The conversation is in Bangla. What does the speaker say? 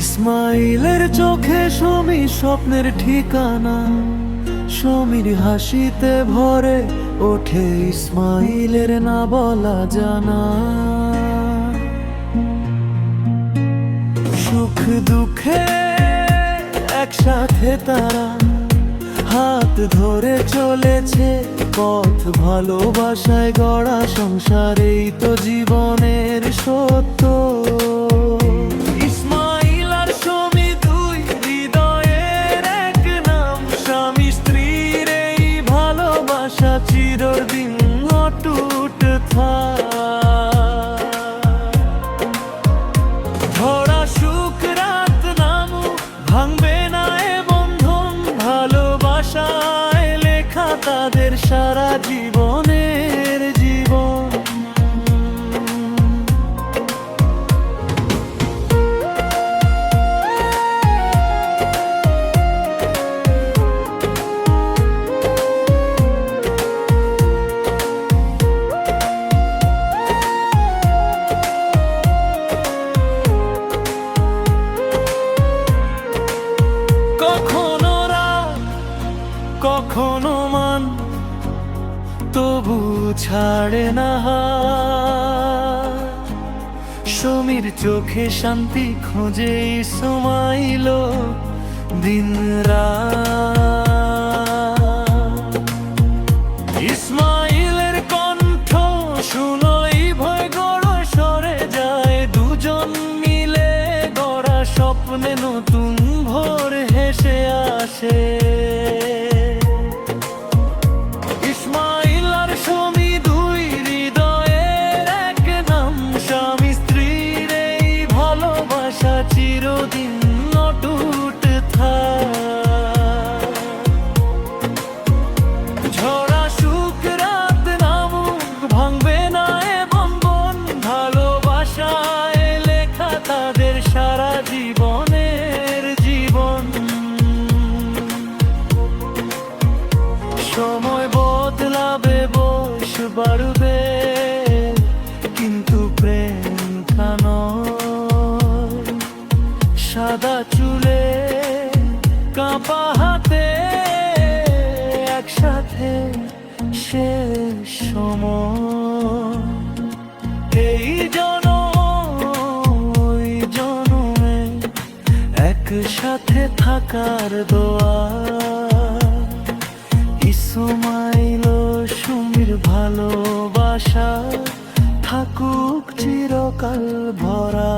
ইসমাইলের চোখে সমী স্বপ্নের ঠিকানা, সমীর হাসিতে ভরে ওঠে ইসমাইলের না বলা জানা। সুখ দুঃখে একসাথে তারা হাত ধরে চলেছে পথ, ভালোবাসায় গড়া সংসার, এই তো জীবনের সত্য। ইসমাইল আর সমী দুই হৃদয়ের এক নাম, স্বামী স্ত্রীর এই ভালোবাসা চিরদিন অটুট থাক। ধরা সুখ রাত নামুক ভাঙবে না এ বন্ধন, ভালোবাসায় লেখা তাদের সারা জীবনের জীবন। কখনো রাগ কখনো মান, তবু ছাড়ে না হাত। সমীর চোখে শান্তি খোঁজে ইসমাইল দিন রাত। ইসমাইলের কণ্ঠ শুনোই ভয় গড় সরে যায়, দুজন মিলে গড়া স্বপ্নে নতুন ভোর হেসে আসে। ইসমাইল আর সমী দুই হৃদয়ের এক নাম, স্বামী স্ত্রীর এই ভালোবাসা চিরদিন অটুট থাক। ঝরা সুখ রাত নামুক ভাঙবে না এ বন্ধন, ভালোবাসায় লেখা তাদের সারা জীবনের জীবন। সময় বদলাবে বয়স বাড়বে, কিন্তু প্রেম তা নয়। সাদা চুলে কাঁপা হাতে একসাথে শেষ সময়। এই জনম ওই জনমে একসাথে থাকার দোয়া। ইসমাইল ও সমীর ভালোবাসা থাকুক চিরকাল ভরা।